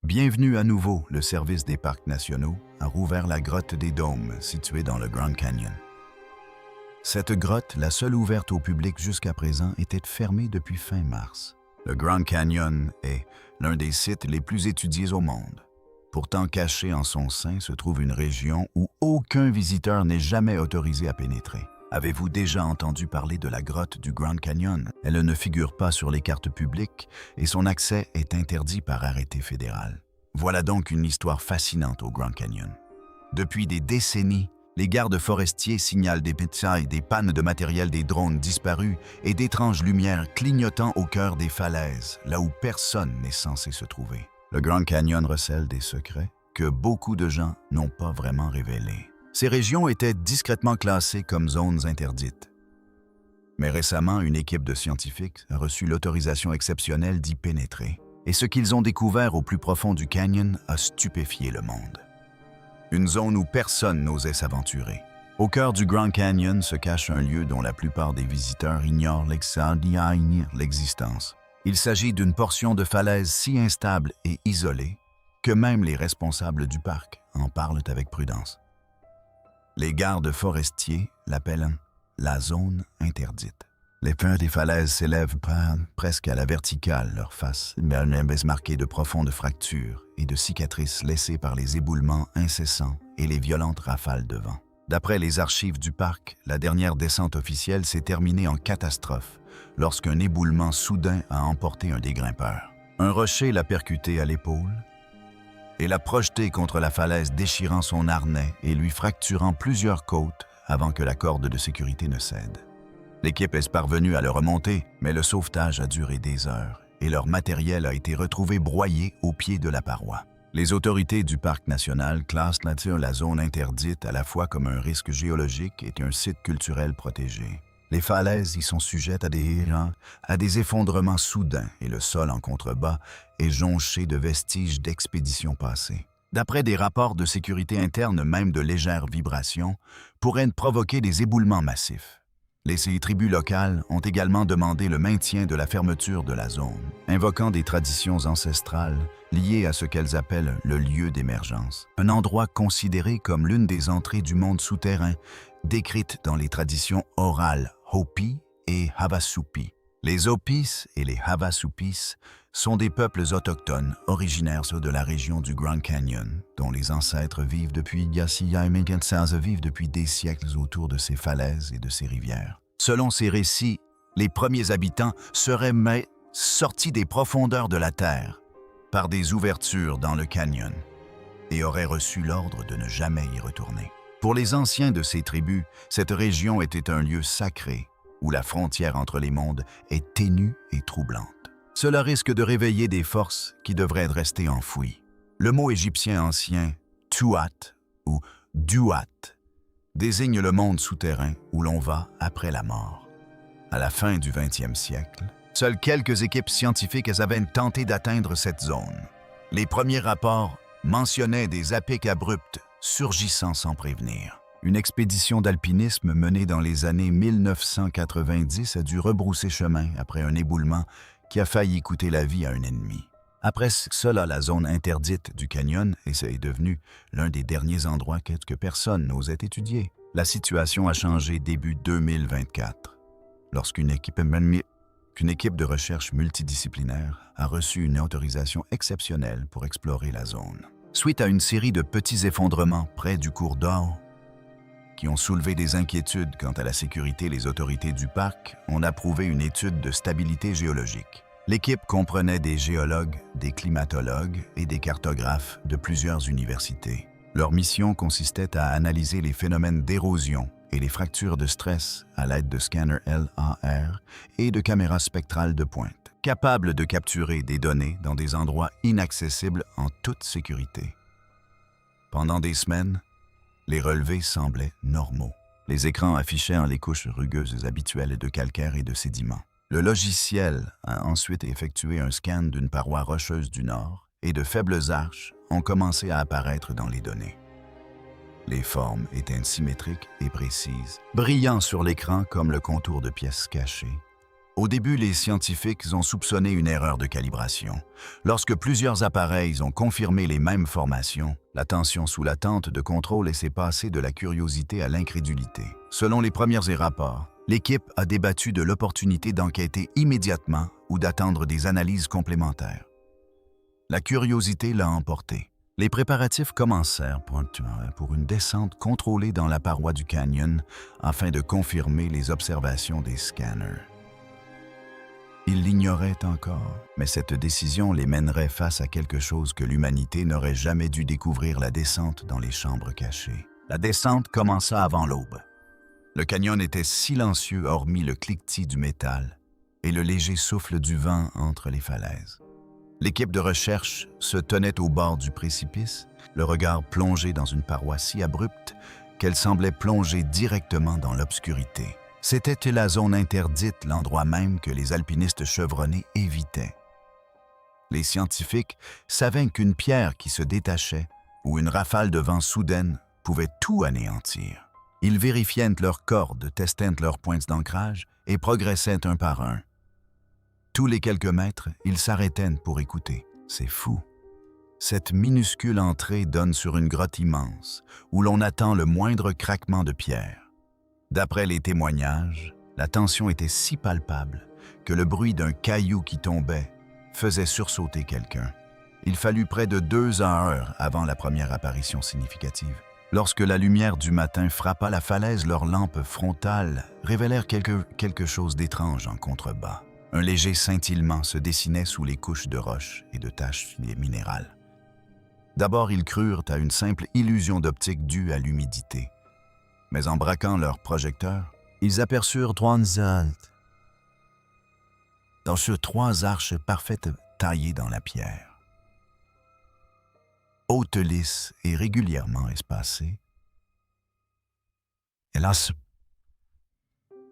Bienvenue à nouveau, le service des parcs nationaux a rouvert la grotte des Dômes, située dans le Grand Canyon. Cette grotte, la seule ouverte au public jusqu'à présent, était fermée depuis fin mars. Le Grand Canyon est l'un des sites les plus étudiés au monde. Pourtant, caché en son sein se trouve une région où aucun visiteur n'est jamais autorisé à pénétrer. Avez-vous déjà entendu parler de la grotte du Grand Canyon? Elle ne figure pas sur les cartes publiques et son accès est interdit par arrêté fédéral. Voilà donc une histoire fascinante au Grand Canyon. Depuis des décennies, les gardes forestiers signalent des bétails, des pannes de matériel des drones disparus et d'étranges lumières clignotant au cœur des falaises, là où personne n'est censé se trouver. Le Grand Canyon recèle des secrets que beaucoup de gens n'ont pas vraiment révélés. Ces régions étaient discrètement classées comme zones interdites. Mais récemment, une équipe de scientifiques a reçu l'autorisation exceptionnelle d'y pénétrer. Et ce qu'ils ont découvert au plus profond du canyon a stupéfié le monde. Une zone où personne n'osait s'aventurer. Au cœur du Grand Canyon se cache un lieu dont la plupart des visiteurs ignorent l'existence. Il s'agit d'une portion de falaise si instable et isolée que même les responsables du parc en parlent avec prudence. Les gardes forestiers l'appellent la zone interdite. Les pins des falaises s'élèvent presque à la verticale, leur face marquée de profondes fractures et de cicatrices laissées par les éboulements incessants et les violentes rafales de vent. D'après les archives du parc, la dernière descente officielle s'est terminée en catastrophe lorsqu'un éboulement soudain a emporté un des grimpeurs. Un rocher l'a percuté à l'épaule et l'a projeté contre la falaise, déchirant son harnais et lui fracturant plusieurs côtes avant que la corde de sécurité ne cède. L'équipe est parvenue à le remonter, mais le sauvetage a duré des heures et leur matériel a été retrouvé broyé au pied de la paroi. Les autorités du parc national classent la zone interdite à la fois comme un risque géologique et un site culturel protégé. Les falaises y sont sujettes à des effondrements soudains et le sol en contrebas est jonché de vestiges d'expéditions passées. D'après des rapports de sécurité interne, même de légères vibrations pourraient provoquer des éboulements massifs. Les tribus locales ont également demandé le maintien de la fermeture de la zone, invoquant des traditions ancestrales liées à ce qu'elles appellent le lieu d'émergence, un endroit considéré comme l'une des entrées du monde souterrain, décrite dans les traditions orales Hopi et Havasupai. Les Hopis et les Havasupis sont des peuples autochtones originaires de la région du Grand Canyon, dont les ancêtres vivent depuis des siècles autour de ces falaises et de ces rivières. Selon ces récits, les premiers habitants seraient sortis des profondeurs de la terre par des ouvertures dans le canyon et auraient reçu l'ordre de ne jamais y retourner. Pour les anciens de ces tribus, cette région était un lieu sacré où la frontière entre les mondes est ténue et troublante. Cela risque de réveiller des forces qui devraient rester enfouies. Le mot égyptien ancien « tuat » ou « duat » désigne le monde souterrain où l'on va après la mort. À la fin du 20e siècle, seules quelques équipes scientifiques avaient tenté d'atteindre cette zone. Les premiers rapports mentionnaient des à-pics abrupts surgissant sans prévenir. Une expédition d'alpinisme menée dans les années 1990 a dû rebrousser chemin après un éboulement qui a failli coûter la vie à un ennemi. Après cela, la zone interdite du canyon est devenue l'un des derniers endroits que personne n'osait étudier. La situation a changé début 2024, lorsqu'une équipe de recherche multidisciplinaire a reçu une autorisation exceptionnelle pour explorer la zone. Suite à une série de petits effondrements près du cours d'eau, qui ont soulevé des inquiétudes quant à la sécurité, les autorités du parc ont approuvé une étude de stabilité géologique. L'équipe comprenait des géologues, des climatologues et des cartographes de plusieurs universités. Leur mission consistait à analyser les phénomènes d'érosion et les fractures de stress à l'aide de scanners LAR et de caméras spectrales de pointe, capables de capturer des données dans des endroits inaccessibles en toute sécurité. Pendant des semaines, les relevés semblaient normaux. Les écrans affichaient les couches rugueuses habituelles de calcaire et de sédiments. Le logiciel a ensuite effectué un scan d'une paroi rocheuse du nord et de faibles arches ont commencé à apparaître dans les données. Les formes étaient symétriques et précises, brillant sur l'écran comme le contour de pièces cachées, Au début, les scientifiques ont soupçonné une erreur de calibration. Lorsque plusieurs appareils ont confirmé les mêmes formations, la tension sous la tente de contrôle s'est passée de la curiosité à l'incrédulité. Selon les premiers rapports, l'équipe a débattu de l'opportunité d'enquêter immédiatement ou d'attendre des analyses complémentaires. La curiosité l'a emporté. Les préparatifs commencèrent pour une descente contrôlée dans la paroi du canyon afin de confirmer les observations des scanners. Ils l'ignoraient encore, mais cette décision les mènerait face à quelque chose que l'humanité n'aurait jamais dû découvrir: la descente dans les chambres cachées. La descente commença avant l'aube. Le canyon était silencieux hormis le cliquetis du métal et le léger souffle du vent entre les falaises. L'équipe de recherche se tenait au bord du précipice, le regard plongé dans une paroi si abrupte qu'elle semblait plonger directement dans l'obscurité. C'était la zone interdite, l'endroit même que les alpinistes chevronnés évitaient. Les scientifiques savaient qu'une pierre qui se détachait ou une rafale de vent soudaine pouvait tout anéantir. Ils vérifiaient leurs cordes, testaient leurs pointes d'ancrage et progressaient un par un. Tous les quelques mètres, ils s'arrêtaient pour écouter. C'est fou. Cette minuscule entrée donne sur une grotte immense où l'on attend le moindre craquement de pierre. D'après les témoignages, la tension était si palpable que le bruit d'un caillou qui tombait faisait sursauter quelqu'un. Il fallut près de 2 heures avant la première apparition significative. Lorsque la lumière du matin frappa la falaise, leurs lampes frontales révélèrent quelque chose d'étrange en contrebas. Un léger scintillement se dessinait sous les couches de roches et de taches minérales. D'abord, ils crurent à une simple illusion d'optique due à l'humidité. Mais en braquant leurs projecteurs, ils aperçurent 3 arches parfaites taillées dans la pierre. Hautes, lisses et régulièrement espacées,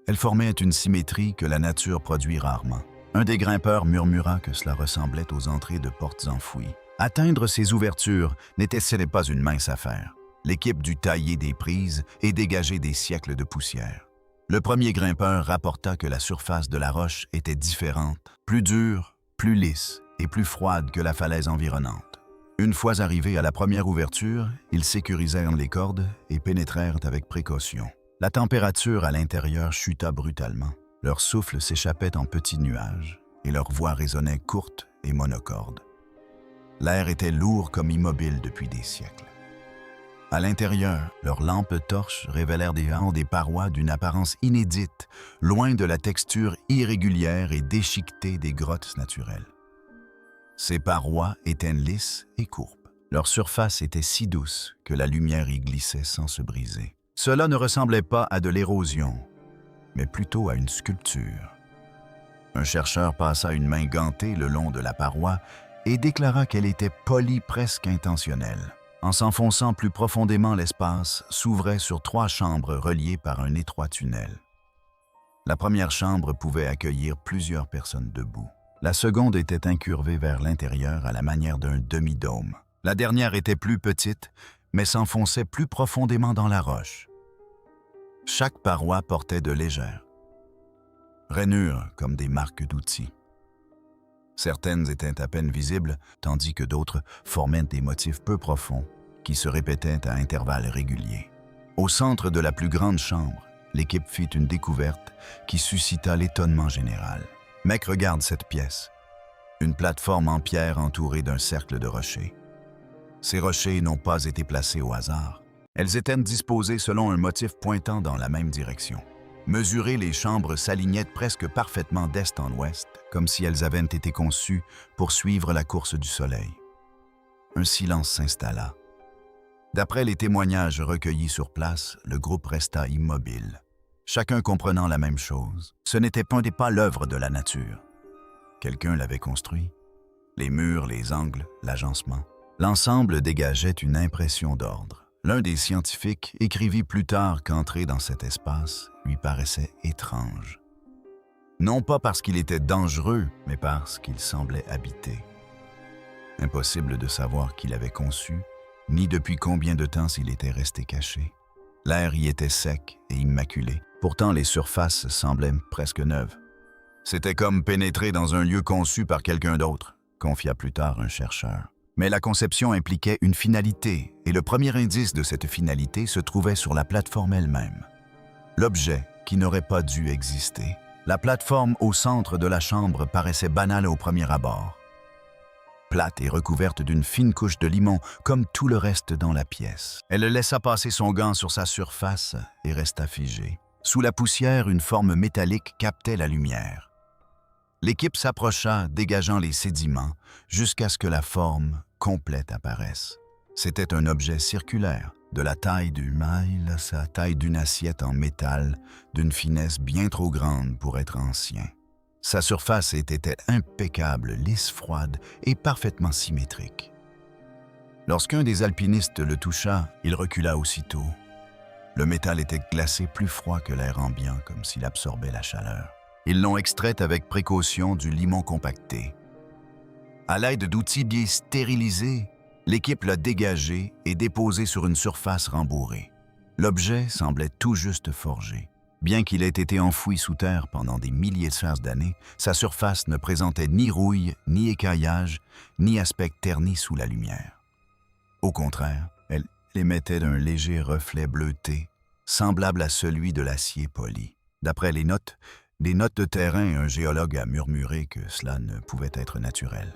elles formaient une symétrie que la nature produit rarement. Un des grimpeurs murmura que cela ressemblait aux entrées de portes enfouies. Atteindre ces ouvertures n'était pas une mince affaire. L'équipe dut tailler des prises et dégager des siècles de poussière. Le premier grimpeur rapporta que la surface de la roche était différente, plus dure, plus lisse et plus froide que la falaise environnante. Une fois arrivés à la première ouverture, ils sécurisèrent les cordes et pénétrèrent avec précaution. La température à l'intérieur chuta brutalement. Leur souffle s'échappait en petits nuages et leur voix résonnait courte et monocorde. L'air était lourd comme immobile depuis des siècles. À l'intérieur, leurs lampes torches révélèrent des parois d'une apparence inédite, loin de la texture irrégulière et déchiquetée des grottes naturelles. Ces parois étaient lisses et courbes. Leur surface était si douce que la lumière y glissait sans se briser. Cela ne ressemblait pas à de l'érosion, mais plutôt à une sculpture. Un chercheur passa une main gantée le long de la paroi et déclara qu'elle était polie presque intentionnelle. En s'enfonçant plus profondément, l'espace s'ouvrait sur 3 chambres reliées par un étroit tunnel. La première chambre pouvait accueillir plusieurs personnes debout. La seconde était incurvée vers l'intérieur à la manière d'un demi-dôme. La dernière était plus petite, mais s'enfonçait plus profondément dans la roche. Chaque paroi portait de légères rainures comme des marques d'outils. Certaines étaient à peine visibles, tandis que d'autres formaient des motifs peu profonds qui se répétaient à intervalles réguliers. Au centre de la plus grande chambre, l'équipe fit une découverte qui suscita l'étonnement général. « Mec, regarde cette pièce. » Une plateforme en pierre entourée d'un cercle de rochers. Ces rochers n'ont pas été placés au hasard. Elles étaient disposées selon un motif pointant dans la même direction. Mesurées, les chambres s'alignaient presque parfaitement d'est en ouest, comme si elles avaient été conçues pour suivre la course du soleil. Un silence s'installa. D'après les témoignages recueillis sur place, le groupe resta immobile, chacun comprenant la même chose. Ce n'était pas l'œuvre de la nature. Quelqu'un l'avait construit. Les murs, les angles, l'agencement. L'ensemble dégageait une impression d'ordre. L'un des scientifiques écrivit plus tard qu'entrer dans cet espace lui paraissait étrange. Non pas parce qu'il était dangereux, mais parce qu'il semblait habité. Impossible de savoir qui l'avait conçu, ni depuis combien de temps s'il était resté caché. L'air y était sec et immaculé. Pourtant, les surfaces semblaient presque neuves. C'était comme pénétrer dans un lieu conçu par quelqu'un d'autre, confia plus tard un chercheur. Mais la conception impliquait une finalité, et le premier indice de cette finalité se trouvait sur la plateforme elle-même. L'objet qui n'aurait pas dû exister. La plateforme au centre de la chambre paraissait banale au premier abord. Plate et recouverte d'une fine couche de limon, comme tout le reste dans la pièce. Elle laissa passer son gant sur sa surface et resta figée. Sous la poussière, une forme métallique captait la lumière. L'équipe s'approcha, dégageant les sédiments, jusqu'à ce que la forme complète apparaisse. C'était un objet circulaire, de la taille du mail, sa taille d'une assiette en métal, d'une finesse bien trop grande pour être ancien. Sa surface était impeccable, lisse, froide et parfaitement symétrique. Lorsqu'un des alpinistes le toucha, il recula aussitôt. Le métal était glacé plus froid que l'air ambiant, comme s'il absorbait la chaleur. Ils l'ont extraite avec précaution du limon compacté. À l'aide d'outils bien stérilisés, l'équipe l'a dégagé et déposé sur une surface rembourrée. L'objet semblait tout juste forgé. Bien qu'il ait été enfoui sous terre pendant des milliers d'années, sa surface ne présentait ni rouille, ni écaillage, ni aspect terni sous la lumière. Au contraire, elle émettait d'un léger reflet bleuté, semblable à celui de l'acier poli. D'après les notes de terrain, un géologue a murmuré que cela ne pouvait être naturel.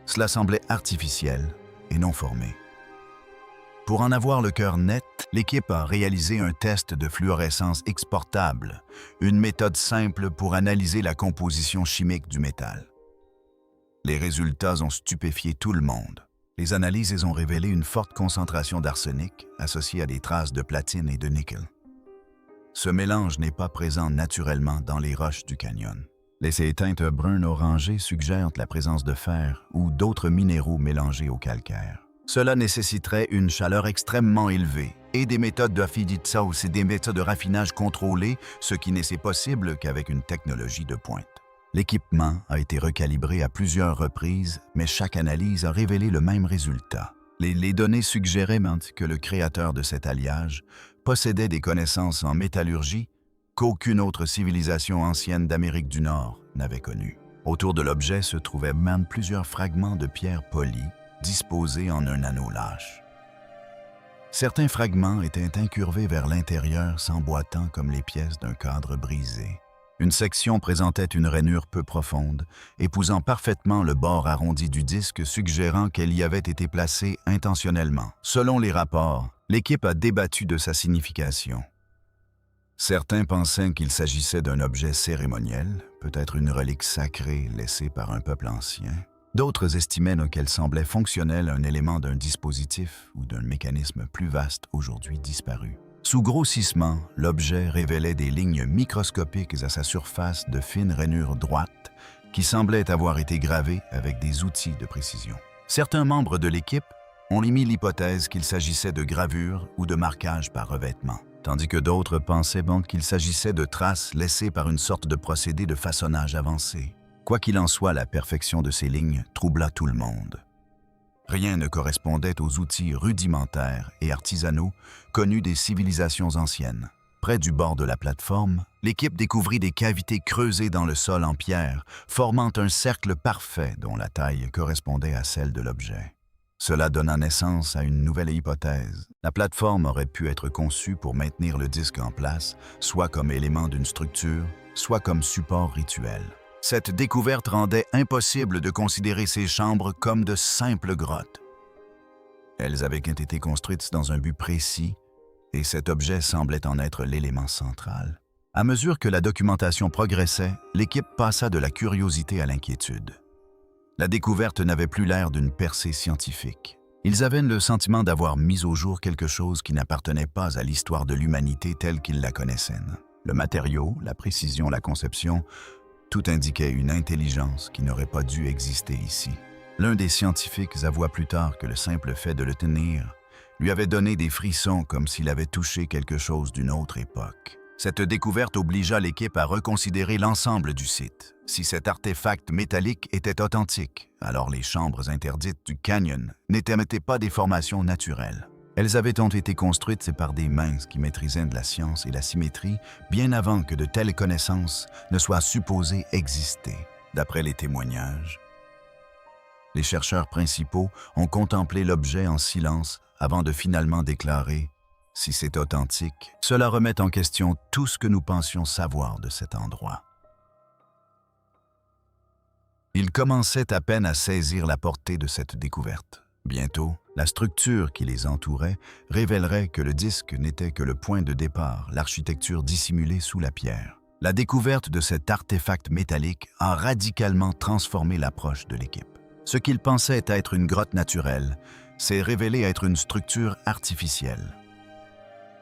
Cela semblait artificiel et non formé. Pour en avoir le cœur net, l'équipe a réalisé un test de fluorescence exportable, une méthode simple pour analyser la composition chimique du métal. Les résultats ont stupéfié tout le monde. Les analyses ont révélé une forte concentration d'arsenic associée à des traces de platine et de nickel. Ce mélange n'est pas présent naturellement dans les roches du canyon. Les teintes brun-orangées suggèrent la présence de fer ou d'autres minéraux mélangés au calcaire. Cela nécessiterait une chaleur extrêmement élevée et des méthodes de Fiditsaus et des méthodes de raffinage contrôlées, ce qui n'est possible qu'avec une technologie de pointe. L'équipement a été recalibré à plusieurs reprises, mais chaque analyse a révélé le même résultat. Les données suggéraient que le créateur de cet alliage possédait des connaissances en métallurgie qu'aucune autre civilisation ancienne d'Amérique du Nord n'avait connues. Autour de l'objet se trouvaient même plusieurs fragments de pierre polie, disposés en un anneau lâche. Certains fragments étaient incurvés vers l'intérieur, s'emboîtant comme les pièces d'un cadre brisé. Une section présentait une rainure peu profonde, épousant parfaitement le bord arrondi du disque, suggérant qu'elle y avait été placée intentionnellement. Selon les rapports, l'équipe a débattu de sa signification. Certains pensaient qu'il s'agissait d'un objet cérémoniel, peut-être une relique sacrée laissée par un peuple ancien. D'autres estimaient qu'elle semblait fonctionnelle, un élément d'un dispositif ou d'un mécanisme plus vaste aujourd'hui disparu. Sous grossissement, l'objet révélait des lignes microscopiques à sa surface de fines rainures droites qui semblaient avoir été gravées avec des outils de précision. Certains membres de l'équipe ont émis l'hypothèse qu'il s'agissait de gravures ou de marquages par revêtement, tandis que d'autres pensaient qu'il s'agissait de traces laissées par une sorte de procédé de façonnage avancé. Quoi qu'il en soit, la perfection de ces lignes troubla tout le monde. Rien ne correspondait aux outils rudimentaires et artisanaux connus des civilisations anciennes. Près du bord de la plateforme, l'équipe découvrit des cavités creusées dans le sol en pierre, formant un cercle parfait dont la taille correspondait à celle de l'objet. Cela donna naissance à une nouvelle hypothèse. La plateforme aurait pu être conçue pour maintenir le disque en place, soit comme élément d'une structure, soit comme support rituel. Cette découverte rendait impossible de considérer ces chambres comme de simples grottes. Elles avaient été construites dans un but précis, et cet objet semblait en être l'élément central. À mesure que la documentation progressait, l'équipe passa de la curiosité à l'inquiétude. La découverte n'avait plus l'air d'une percée scientifique. Ils avaient le sentiment d'avoir mis au jour quelque chose qui n'appartenait pas à l'histoire de l'humanité telle qu'ils la connaissaient. Le matériau, la précision, la conception, tout indiquait une intelligence qui n'aurait pas dû exister ici. L'un des scientifiques avoua plus tard que le simple fait de le tenir lui avait donné des frissons comme s'il avait touché quelque chose d'une autre époque. Cette découverte obligea l'équipe à reconsidérer l'ensemble du site. Si cet artefact métallique était authentique, alors les chambres interdites du canyon n'étaient pas des formations naturelles. Elles avaient été construites par des mains qui maîtrisaient de la science et la symétrie bien avant que de telles connaissances ne soient supposées exister, d'après les témoignages. Les chercheurs principaux ont contemplé l'objet en silence avant de finalement déclarer « Si c'est authentique, cela remet en question tout ce que nous pensions savoir de cet endroit. » Ils commençaient à peine à saisir la portée de cette découverte. Bientôt, la structure qui les entourait révélerait que le disque n'était que le point de départ, l'architecture dissimulée sous la pierre. La découverte de cet artefact métallique a radicalement transformé l'approche de l'équipe. Ce qu'ils pensaient être une grotte naturelle s'est révélé être une structure artificielle.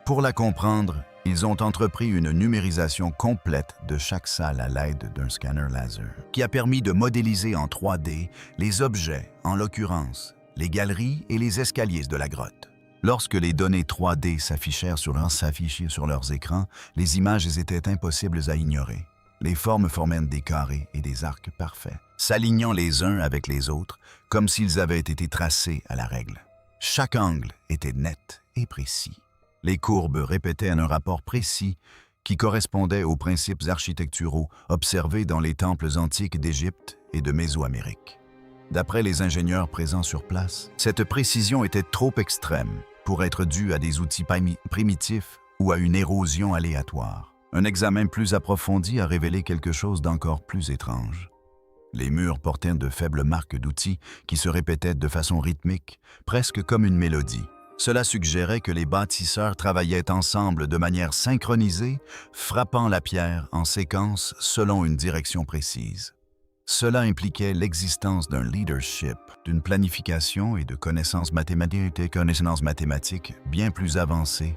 Pour la comprendre, ils ont entrepris une numérisation complète de chaque salle à l'aide d'un scanner laser, qui a permis de modéliser en 3D les objets, en l'occurrence les galeries et les escaliers de la grotte. Lorsque les données 3D s'affichèrent sur leurs écrans, les images étaient impossibles à ignorer. Les formes formaient des carrés et des arcs parfaits, s'alignant les uns avec les autres comme s'ils avaient été tracés à la règle. Chaque angle était net et précis. Les courbes répétaient un rapport précis qui correspondait aux principes architecturaux observés dans les temples antiques d'Égypte et de Mésoamérique. D'après les ingénieurs présents sur place, cette précision était trop extrême pour être due à des outils primitifs ou à une érosion aléatoire. Un examen plus approfondi a révélé quelque chose d'encore plus étrange. Les murs portaient de faibles marques d'outils qui se répétaient de façon rythmique, presque comme une mélodie. Cela suggérait que les bâtisseurs travaillaient ensemble de manière synchronisée, frappant la pierre en séquence selon une direction précise. Cela impliquait l'existence d'un leadership, d'une planification et de connaissances mathématiques bien plus avancées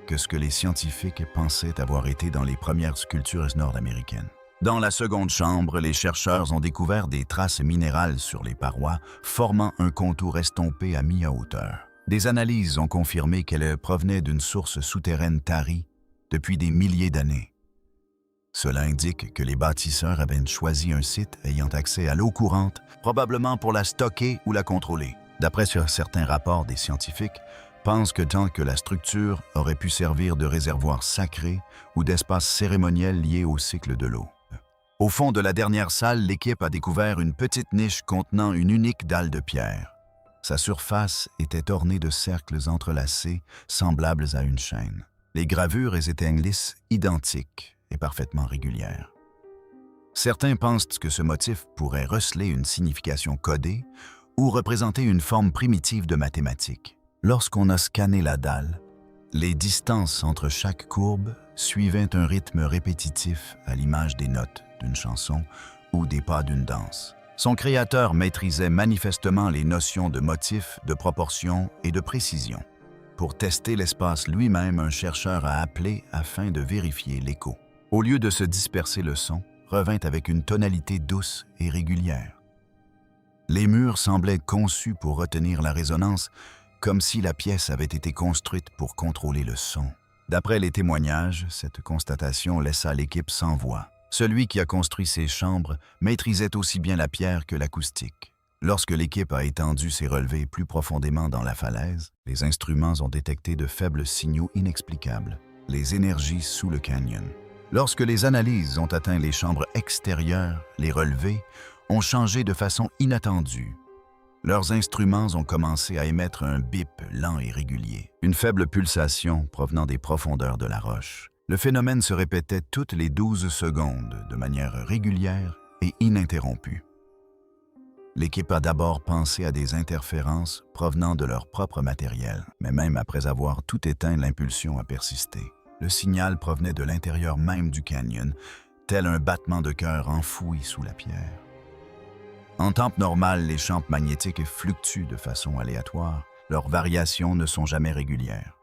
que ce que les scientifiques pensaient avoir été dans les premières sculptures nord-américaines. Dans la seconde chambre, les chercheurs ont découvert des traces minérales sur les parois, formant un contour estompé à mi-hauteur. Des analyses ont confirmé qu'elle provenait d'une source souterraine tarie depuis des milliers d'années. Cela indique que les bâtisseurs avaient choisi un site ayant accès à l'eau courante, probablement pour la stocker ou la contrôler. D'après certains rapports des scientifiques, pensent que tant que la structure aurait pu servir de réservoir sacré ou d'espace cérémoniel lié au cycle de l'eau. Au fond de la dernière salle, l'équipe a découvert une petite niche contenant une unique dalle de pierre. Sa surface était ornée de cercles entrelacés, semblables à une chaîne. Les gravures étaient lisses, identiques et parfaitement régulières. Certains pensent que ce motif pourrait receler une signification codée ou représenter une forme primitive de mathématiques. Lorsqu'on a scanné la dalle, les distances entre chaque courbe suivaient un rythme répétitif à l'image des notes d'une chanson ou des pas d'une danse. Son créateur maîtrisait manifestement les notions de motif, de proportion et de précision. Pour tester l'espace lui-même, un chercheur a appelé afin de vérifier l'écho. Au lieu de se disperser, le son revint avec une tonalité douce et régulière. Les murs semblaient conçus pour retenir la résonance, comme si la pièce avait été construite pour contrôler le son. D'après les témoignages, cette constatation laissa l'équipe sans voix. Celui qui a construit ces chambres maîtrisait aussi bien la pierre que l'acoustique. Lorsque l'équipe a étendu ses relevés plus profondément dans la falaise, les instruments ont détecté de faibles signaux inexplicables, les énergies sous le canyon. Lorsque les analyses ont atteint les chambres extérieures, les relevés ont changé de façon inattendue. Leurs instruments ont commencé à émettre un bip lent et régulier, une faible pulsation provenant des profondeurs de la roche. Le phénomène se répétait toutes les 12 secondes de manière régulière et ininterrompue. L'équipe a d'abord pensé à des interférences provenant de leur propre matériel, mais même après avoir tout éteint, l'impulsion a persisté. Le signal provenait de l'intérieur même du canyon, tel un battement de cœur enfoui sous la pierre. En temps normal, les champs magnétiques fluctuent de façon aléatoire. Leurs variations ne sont jamais régulières.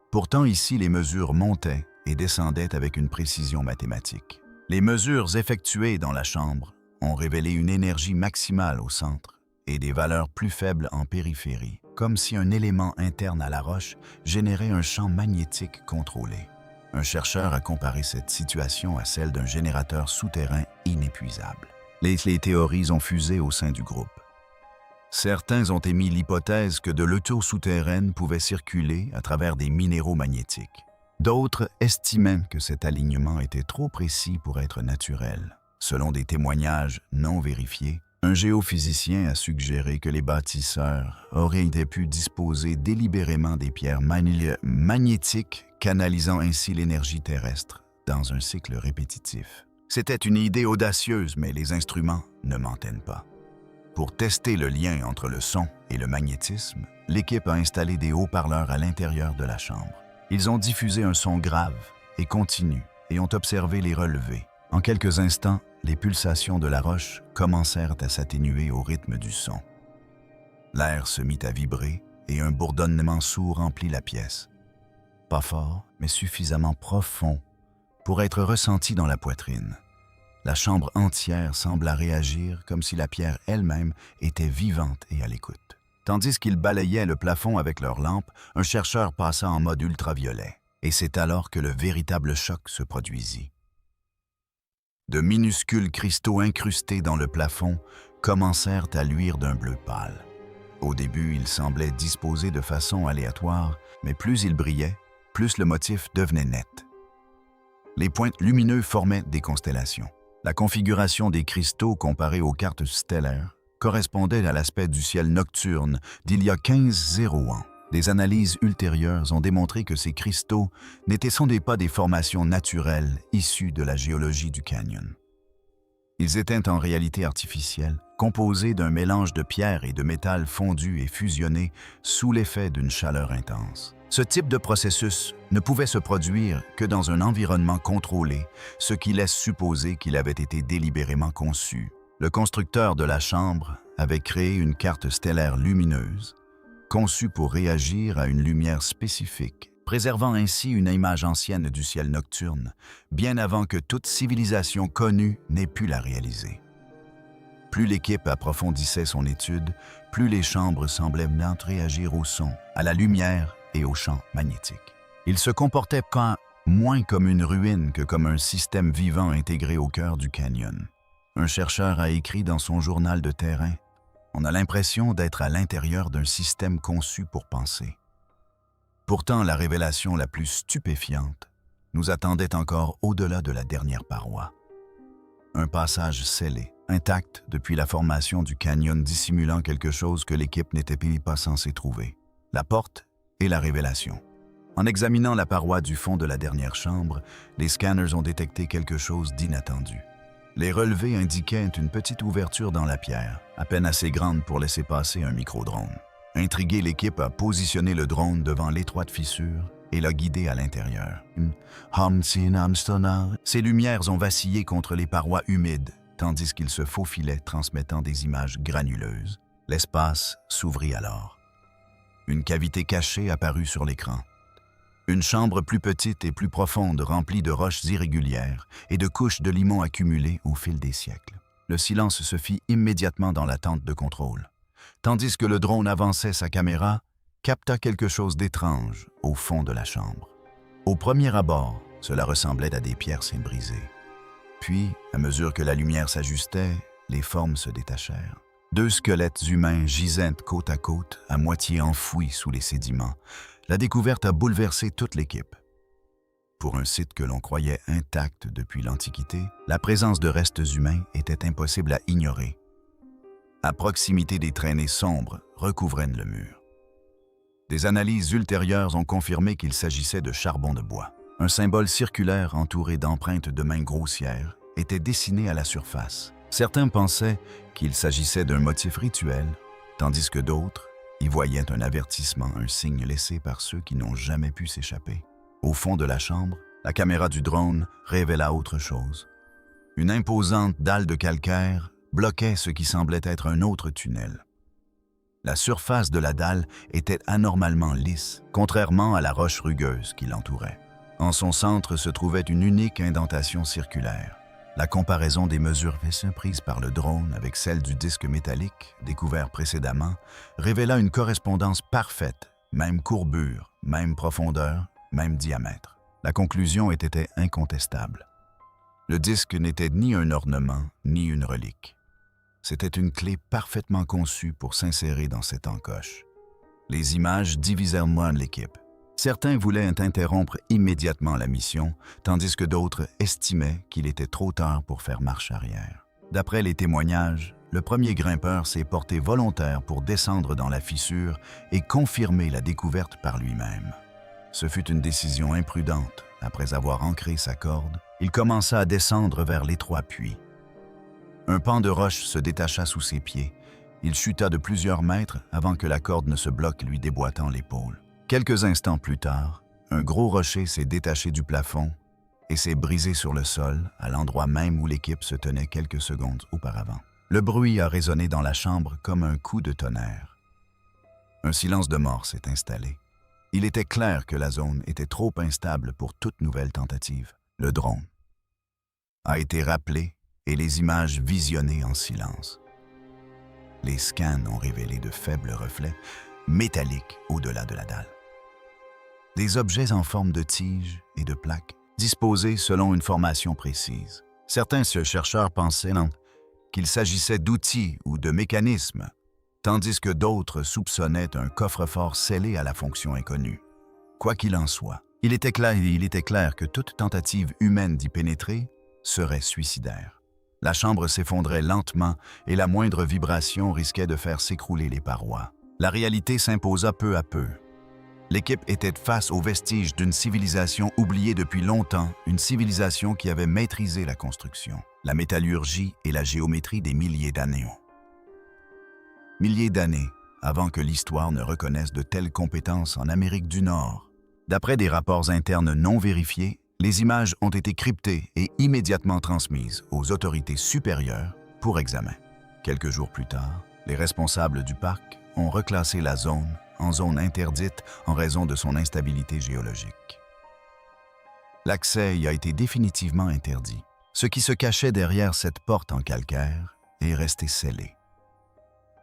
Pourtant, ici, les mesures montaient et descendaient avec une précision mathématique. Les mesures effectuées dans la chambre ont révélé une énergie maximale au centre et des valeurs plus faibles en périphérie, comme si un élément interne à la roche générait un champ magnétique contrôlé. Un chercheur a comparé cette situation à celle d'un générateur souterrain inépuisable. Les théories ont fusé au sein du groupe. Certains ont émis l'hypothèse que de l'eau souterraine pouvait circuler à travers des minéraux magnétiques. D'autres estimaient que cet alignement était trop précis pour être naturel. Selon des témoignages non vérifiés, un géophysicien a suggéré que les bâtisseurs auraient pu disposer délibérément des pierres magnétiques, canalisant ainsi l'énergie terrestre dans un cycle répétitif. C'était une idée audacieuse, mais les instruments ne mentaient pas. Pour tester le lien entre le son et le magnétisme, l'équipe a installé des haut-parleurs à l'intérieur de la chambre. Ils ont diffusé un son grave et continu et ont observé les relevés. En quelques instants, les pulsations de la roche commencèrent à s'atténuer au rythme du son. L'air se mit à vibrer et un bourdonnement sourd remplit la pièce. Pas fort, mais suffisamment profond pour être ressenti dans la poitrine. La chambre entière sembla réagir comme si la pierre elle-même était vivante et à l'écoute. Tandis qu'ils balayaient le plafond avec leurs lampes, un chercheur passa en mode ultraviolet. Et c'est alors que le véritable choc se produisit. De minuscules cristaux incrustés dans le plafond commencèrent à luire d'un bleu pâle. Au début, ils semblaient disposés de façon aléatoire, mais plus ils brillaient, plus le motif devenait net. Les points lumineux formaient des constellations. La configuration des cristaux comparée aux cartes stellaires correspondait à l'aspect du ciel nocturne d'il y a 15 ans. Des analyses ultérieures ont démontré que ces cristaux n'étaient sans doute pas des formations naturelles issues de la géologie du canyon. Ils étaient en réalité artificiels, composés d'un mélange de pierres et de métal fondus et fusionnés sous l'effet d'une chaleur intense. Ce type de processus ne pouvait se produire que dans un environnement contrôlé, ce qui laisse supposer qu'il avait été délibérément conçu. Le constructeur de la chambre avait créé une carte stellaire lumineuse, conçue pour réagir à une lumière spécifique, préservant ainsi une image ancienne du ciel nocturne, bien avant que toute civilisation connue n'ait pu la réaliser. Plus l'équipe approfondissait son étude, plus les chambres semblaient réagir au son, à la lumière et aux champs magnétiques. Ils se comportaient moins comme une ruine que comme un système vivant intégré au cœur du canyon. Un chercheur a écrit dans son journal de terrain: « On a l'impression d'être à l'intérieur d'un système conçu pour penser. » Pourtant, la révélation la plus stupéfiante nous attendait encore au-delà de la dernière paroi. Un passage scellé, intact depuis la formation du canyon dissimulant quelque chose que l'équipe n'était pas censée trouver. La porte et la révélation. En examinant la paroi du fond de la dernière chambre, les scanners ont détecté quelque chose d'inattendu. Les relevés indiquaient une petite ouverture dans la pierre, à peine assez grande pour laisser passer un micro-drone. Intriguée, l'équipe a positionné le drone devant l'étroite fissure et l'a guidé à l'intérieur. Ces lumières ont vacillé contre les parois humides, tandis qu'ils se faufilaient, transmettant des images granuleuses. L'espace s'ouvrit alors. Une cavité cachée apparut sur l'écran. Une chambre plus petite et plus profonde remplie de roches irrégulières et de couches de limon accumulées au fil des siècles. Le silence se fit immédiatement dans l'attente de contrôle. Tandis que le drone avançait sa caméra, capta quelque chose d'étrange au fond de la chambre. Au premier abord, cela ressemblait à des pierres brisées. Puis, à mesure que la lumière s'ajustait, les formes se détachèrent. 2 squelettes humains gisaient côte à côte, à moitié enfouis sous les sédiments. La découverte a bouleversé toute l'équipe. Pour un site que l'on croyait intact depuis l'Antiquité, la présence de restes humains était impossible à ignorer. À proximité des traînées sombres recouvraient le mur. Des analyses ultérieures ont confirmé qu'il s'agissait de charbon de bois. Un symbole circulaire entouré d'empreintes de mains grossières était dessiné à la surface. Certains pensaient qu'il s'agissait d'un motif rituel, tandis que d'autres y voyaient un avertissement, un signe laissé par ceux qui n'ont jamais pu s'échapper. Au fond de la chambre, la caméra du drone révéla autre chose. Une imposante dalle de calcaire bloquait ce qui semblait être un autre tunnel. La surface de la dalle était anormalement lisse, contrairement à la roche rugueuse qui l'entourait. En son centre se trouvait une unique indentation circulaire. La comparaison des mesures prises par le drone avec celle du disque métallique découvert précédemment révéla une correspondance parfaite, même courbure, même profondeur, même diamètre. La conclusion était incontestable. Le disque n'était ni un ornement, ni une relique. C'était une clé parfaitement conçue pour s'insérer dans cette encoche. Les images divisèrent moins l'équipe. Certains voulaient interrompre immédiatement la mission, tandis que d'autres estimaient qu'il était trop tard pour faire marche arrière. D'après les témoignages, le premier grimpeur s'est porté volontaire pour descendre dans la fissure et confirmer la découverte par lui-même. Ce fut une décision imprudente. Après avoir ancré sa corde, il commença à descendre vers l'étroit puits. Un pan de roche se détacha sous ses pieds. Il chuta de plusieurs mètres avant que la corde ne se bloque, lui déboîtant l'épaule. Quelques instants plus tard, un gros rocher s'est détaché du plafond et s'est brisé sur le sol, à l'endroit même où l'équipe se tenait quelques secondes auparavant. Le bruit a résonné dans la chambre comme un coup de tonnerre. Un silence de mort s'est installé. Il était clair que la zone était trop instable pour toute nouvelle tentative. Le drone a été rappelé et les images visionnées en silence. Les scans ont révélé de faibles reflets métalliques au-delà de la dalle. Des objets en forme de tiges et de plaques, disposés selon une formation précise. Certains chercheurs pensaient qu'il s'agissait d'outils ou de mécanismes, tandis que d'autres soupçonnaient un coffre-fort scellé à la fonction inconnue. Quoi qu'il en soit, il était clair que toute tentative humaine d'y pénétrer serait suicidaire. La chambre s'effondrait lentement et la moindre vibration risquait de faire s'écrouler les parois. La réalité s'imposa peu à peu. L'équipe était face aux vestiges d'une civilisation oubliée depuis longtemps, une civilisation qui avait maîtrisé la construction, la métallurgie et la géométrie des milliers d'années. Milliers d'années avant que l'histoire ne reconnaisse de telles compétences en Amérique du Nord. D'après des rapports internes non vérifiés, les images ont été cryptées et immédiatement transmises aux autorités supérieures pour examen. Quelques jours plus tard, les responsables du parc ont reclassé la zone en zone interdite en raison de son instabilité géologique. L'accès y a été définitivement interdit. Ce qui se cachait derrière cette porte en calcaire est resté scellé.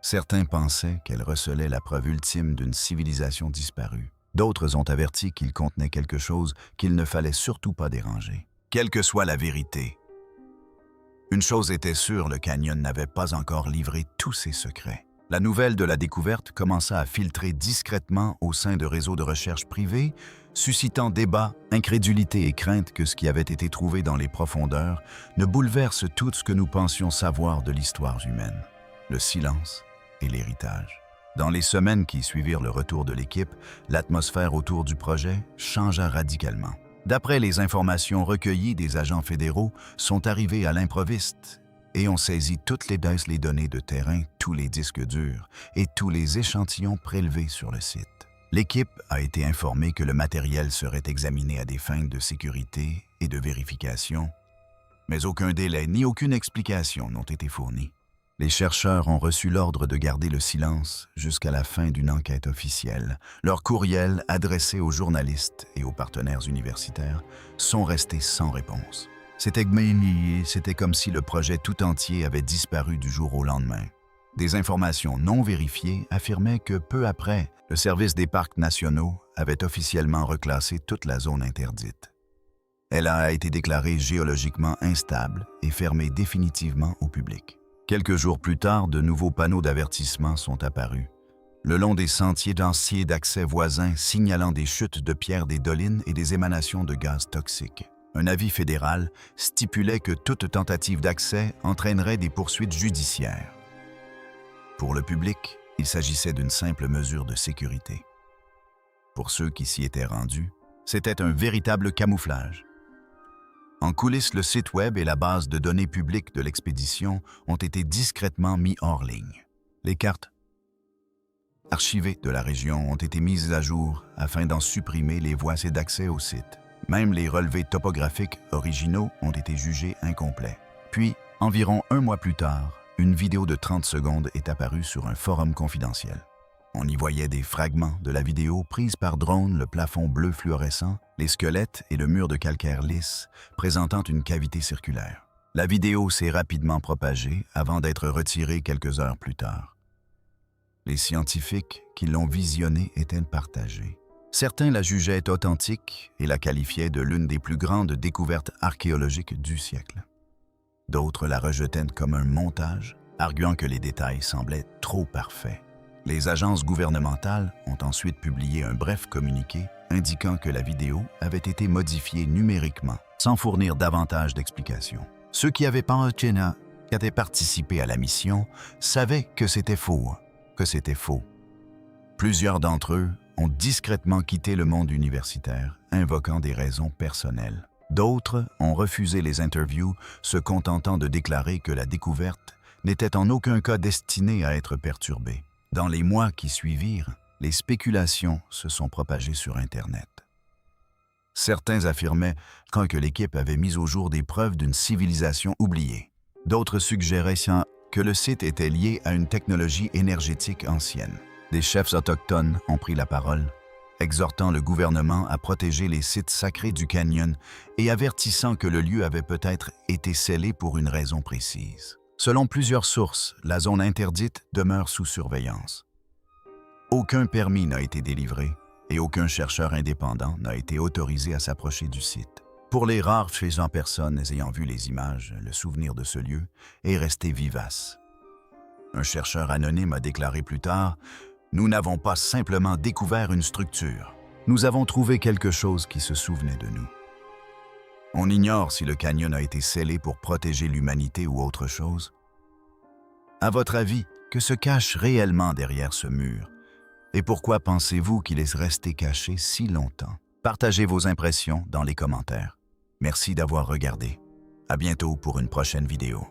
Certains pensaient qu'elle recelait la preuve ultime d'une civilisation disparue. D'autres ont averti qu'il contenait quelque chose qu'il ne fallait surtout pas déranger. Quelle que soit la vérité, une chose était sûre, le canyon n'avait pas encore livré tous ses secrets. La nouvelle de la découverte commença à filtrer discrètement au sein de réseaux de recherche privés, suscitant débats, incrédulité et crainte que ce qui avait été trouvé dans les profondeurs ne bouleverse tout ce que nous pensions savoir de l'histoire humaine, le silence et l'héritage. Dans les semaines qui suivirent le retour de l'équipe, l'atmosphère autour du projet changea radicalement. D'après les informations recueillies, des agents fédéraux sont arrivés à l'improviste et ont saisi toutes les données de terrain, tous les disques durs et tous les échantillons prélevés sur le site. L'équipe a été informée que le matériel serait examiné à des fins de sécurité et de vérification, mais aucun délai ni aucune explication n'ont été fournis. Les chercheurs ont reçu l'ordre de garder le silence jusqu'à la fin d'une enquête officielle. Leurs courriels adressés aux journalistes et aux partenaires universitaires sont restés sans réponse. C'était comme si le projet tout entier avait disparu du jour au lendemain. Des informations non vérifiées affirmaient que peu après, le service des parcs nationaux avait officiellement reclassé toute la zone interdite. Elle a été déclarée géologiquement instable et fermée définitivement au public. Quelques jours plus tard, de nouveaux panneaux d'avertissement sont apparus, le long des sentiers densiers d'accès voisins signalant des chutes de pierres des dolines et des émanations de gaz toxiques. Un avis fédéral stipulait que toute tentative d'accès entraînerait des poursuites judiciaires. Pour le public, il s'agissait d'une simple mesure de sécurité. Pour ceux qui s'y étaient rendus, c'était un véritable camouflage. En coulisses, le site web et la base de données publiques de l'expédition ont été discrètement mis hors ligne. Les cartes archivées de la région ont été mises à jour afin d'en supprimer les voies d'accès au site. Même les relevés topographiques originaux ont été jugés incomplets. Puis, environ un mois plus tard, une vidéo de 30 secondes est apparue sur un forum confidentiel. On y voyait des fragments de la vidéo prise par drone, le plafond bleu fluorescent, les squelettes et le mur de calcaire lisse présentant une cavité circulaire. La vidéo s'est rapidement propagée avant d'être retirée quelques heures plus tard. Les scientifiques qui l'ont visionnée étaient partagés. Certains la jugeaient authentique et la qualifiaient de l'une des plus grandes découvertes archéologiques du siècle. D'autres la rejetaient comme un montage, arguant que les détails semblaient trop parfaits. Les agences gouvernementales ont ensuite publié un bref communiqué indiquant que la vidéo avait été modifiée numériquement, sans fournir davantage d'explications. Ceux qui avaient participé à la mission savaient que c'était faux, Plusieurs d'entre eux ont discrètement quitté le monde universitaire, invoquant des raisons personnelles. D'autres ont refusé les interviews, se contentant de déclarer que la découverte n'était en aucun cas destinée à être perturbée. Dans les mois qui suivirent, les spéculations se sont propagées sur Internet. Certains affirmaient que l'équipe avait mis au jour des preuves d'une civilisation oubliée. D'autres suggéraient que le site était lié à une technologie énergétique ancienne. Des chefs autochtones ont pris la parole, exhortant le gouvernement à protéger les sites sacrés du canyon et avertissant que le lieu avait peut-être été scellé pour une raison précise. Selon plusieurs sources, la zone interdite demeure sous surveillance. Aucun permis n'a été délivré et aucun chercheur indépendant n'a été autorisé à s'approcher du site. Pour les rares personnes ayant vu les images, le souvenir de ce lieu est resté vivace. Un chercheur anonyme a déclaré plus tard « Nous n'avons pas simplement découvert une structure. Nous avons trouvé quelque chose qui se souvenait de nous. » On ignore si le canyon a été scellé pour protéger l'humanité ou autre chose. À votre avis, que se cache réellement derrière ce mur? Et pourquoi pensez-vous qu'il est resté caché si longtemps? Partagez vos impressions dans les commentaires. Merci d'avoir regardé. À bientôt pour une prochaine vidéo.